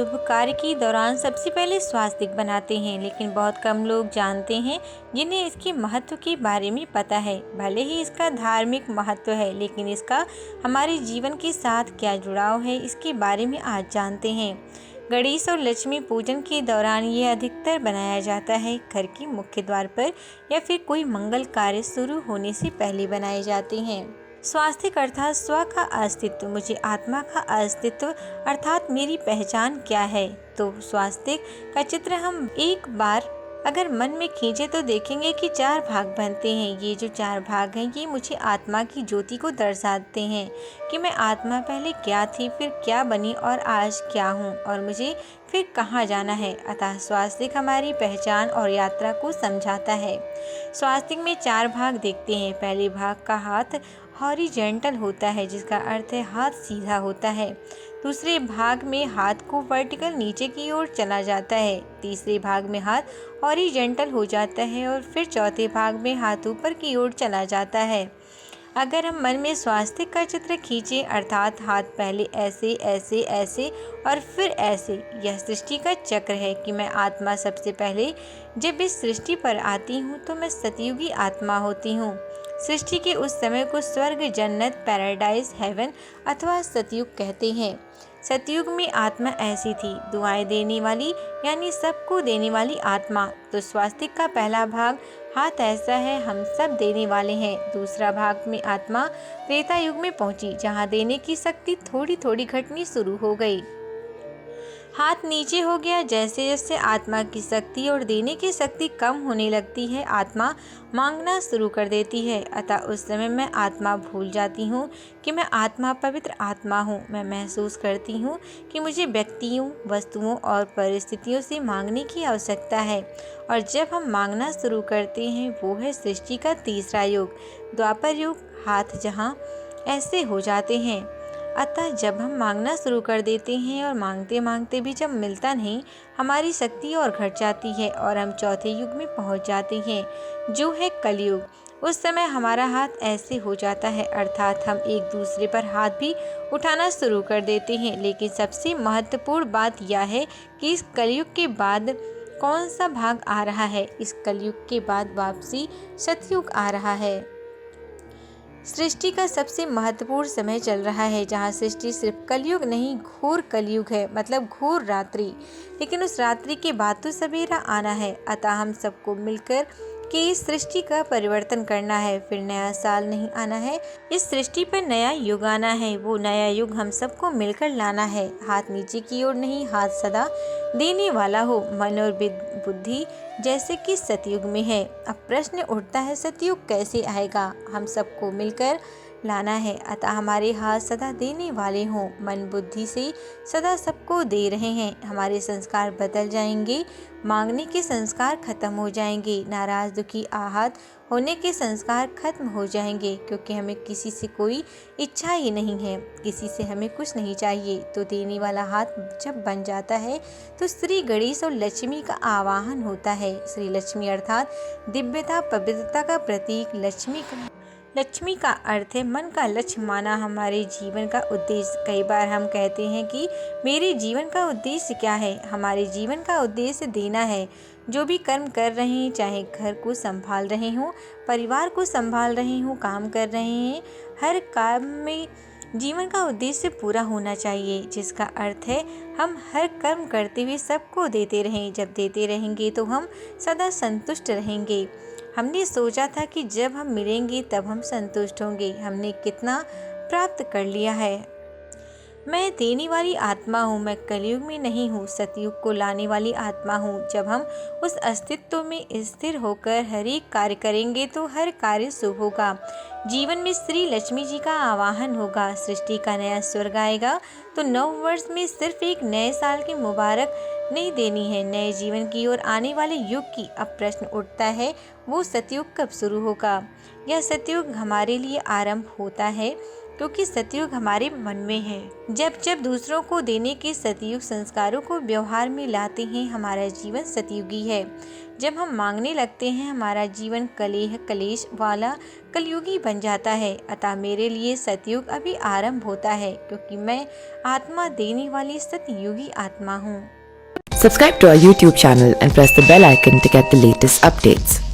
शुभ कार्य के दौरान सबसे पहले स्वास्तिक बनाते हैं, लेकिन बहुत कम लोग जानते हैं जिन्हें इसके महत्व के बारे में पता है। भले ही इसका धार्मिक महत्व है, लेकिन इसका हमारे जीवन के साथ क्या जुड़ाव है, इसके बारे में आज जानते हैं। गणेश और लक्ष्मी पूजन के दौरान ये अधिकतर बनाया जाता है। घर के मुख्य द्वार पर या फिर कोई मंगल कार्य शुरू होने से पहले बनाए जाते हैं। स्वास्तिक अर्थात स्व का अस्तित्व, मुझे आत्मा का अस्तित्व अर्थात मेरी पहचान क्या है। तो स्वास्तिक का चित्र हम एक बार अगर मन में खींचे तो देखेंगे कि 4 भाग बनते हैं। ये जो 4 भाग हैं ये मुझे आत्मा की ज्योति को दर्शाते हैं कि मैं आत्मा पहले क्या थी, फिर क्या बनी और आज क्या हूँ और मुझे फिर कहाँ जाना है। अतः स्वास्तिक हमारी पहचान और यात्रा को समझाता है। स्वास्तिक में 4 भाग देखते हैं। पहले भाग का हाथ हॉरिजेंटल होता है, जिसका अर्थ है हाथ सीधा होता है। दूसरे भाग में हाथ को वर्टिकल नीचे की ओर चला जाता है। तीसरे भाग में हाथ हॉरिजेंटल हो जाता है और फिर चौथे भाग में हाथ ऊपर की ओर चला जाता है। अगर हम मन में स्वास्तिक का चित्र खींचें अर्थात हाथ पहले ऐसे ऐसे ऐसे और फिर ऐसे, यह सृष्टि का चक्र है कि मैं आत्मा सबसे पहले जब इस सृष्टि पर आती हूँ तो मैं सतयुगी आत्मा होती हूँ। सृष्टि के उस समय को स्वर्ग, जन्नत, पैराडाइज, हेवन अथवा सतयुग कहते हैं। सतयुग में आत्मा ऐसी थी, दुआएं देने वाली यानी सबको देने वाली आत्मा। तो स्वास्तिक का पहला भाग हाथ ऐसा है, हम सब देने वाले हैं। दूसरा भाग में आत्मा त्रेता युग में पहुंची, जहां देने की शक्ति थोड़ी थोड़ी घटनी शुरू हो गई। हाथ नीचे हो गया। जैसे जैसे आत्मा की शक्ति और देने की शक्ति कम होने लगती है, आत्मा मांगना शुरू कर देती है। अतः उस समय मैं आत्मा भूल जाती हूँ कि मैं आत्मा पवित्र आत्मा हूँ। मैं महसूस करती हूँ कि मुझे व्यक्तियों, वस्तुओं और परिस्थितियों से मांगने की आवश्यकता है। और जब हम मांगना शुरू करते हैं वो है सृष्टि का तीसरा युग, द्वापर युग। हाथ जहाँ ऐसे हो जाते हैं। अतः जब हम मांगना शुरू कर देते हैं और मांगते मांगते भी जब मिलता नहीं, हमारी शक्ति और घट जाती है और हम चौथे युग में पहुंच जाते हैं, जो है कलयुग। उस समय हमारा हाथ ऐसे हो जाता है अर्थात हम एक दूसरे पर हाथ भी उठाना शुरू कर देते हैं। लेकिन सबसे महत्वपूर्ण बात यह है कि इस कलयुग के बाद कौन सा भाग आ रहा है। इस कलयुग के बाद वापसी सतयुग आ रहा है। सृष्टि का सबसे महत्वपूर्ण समय चल रहा है, जहाँ सृष्टि सिर्फ कलयुग नहीं घोर कलयुग है, मतलब घोर रात्रि। लेकिन उस रात्रि के बाद तो सवेरा आना है। अतः हम सबको मिलकर कि इस सृष्टि का परिवर्तन करना है। फिर नया साल नहीं आना है, इस सृष्टि पर नया युग आना है। वो नया युग हम सबको मिलकर लाना है। हाथ नीचे की ओर नहीं, हाथ सदा देने वाला हो, मन और बुद्धि जैसे कि सतयुग में है। अब प्रश्न उठता है सतयुग कैसे आएगा। हम सबको मिलकर लाना है। अतः हमारे हाथ सदा देने वाले हों, मन बुद्धि से सदा सबको दे रहे हैं। हमारे संस्कार बदल जाएंगे, मांगने के संस्कार खत्म हो जाएंगे, नाराज दुखी आहत होने के संस्कार खत्म हो जाएंगे, क्योंकि हमें किसी से कोई इच्छा ही नहीं है, किसी से हमें कुछ नहीं चाहिए। तो देने वाला हाथ जब बन जाता है तो श्री गणेश और लक्ष्मी का आवाहन होता है। श्री लक्ष्मी अर्थात दिव्यता, पवित्रता का प्रतीक। लक्ष्मी का अर्थ है मन का लक्ष्य माना, हमारे जीवन का उद्देश्य। कई बार हम कहते हैं कि मेरे जीवन का उद्देश्य क्या है। हमारे जीवन का उद्देश्य देना है। जो भी कर्म कर रहे हैं, चाहे घर को संभाल रहे हों, परिवार को संभाल रहे हों, काम कर रहे हैं, हर काम में जीवन का उद्देश्य पूरा होना चाहिए, जिसका अर्थ है हम हर कर्म करते हुए सबको देते रहें। जब देते रहेंगे तो हम सदा संतुष्ट रहेंगे। हमने सोचा था कि जब हम मिलेंगे तब हम संतुष्ट होंगे। हमने कितना प्राप्त कर लिया है। मैं देने वाली आत्मा हूँ, मैं कलयुग में नहीं हूँ, सतयुग को लाने वाली आत्मा हूँ। जब हम उस अस्तित्व में स्थिर होकर हर एक कार्य करेंगे तो हर कार्य शुभ होगा। जीवन में श्री लक्ष्मी जी का आवाहन होगा, सृष्टि का नया स्वर्ग आएगा। तो नव वर्ष में सिर्फ एक नए साल की मुबारक नहीं देनी है, नए जीवन की ओर आने वाले युग की। अब प्रश्न उठता है वो सतयुग कब शुरू होगा। यह सतयुग हमारे लिए आरंभ होता है क्योंकि सतयुग हमारे मन में है। जब जब दूसरों को देने के सतयुग संस्कारों को व्यवहार में लाते हैं, हमारा जीवन सतयुगी है। जब हम मांगने लगते हैं, हमारा जीवन कलेह कलेश वाला कलयुगी बन जाता है। अतः मेरे लिए सतयुग अभी आरंभ होता है, क्योंकि मैं आत्मा देने वाली सतयुगी आत्मा हूँ। Subscribe to our YouTube channel and press the bell icon to get the latest updates.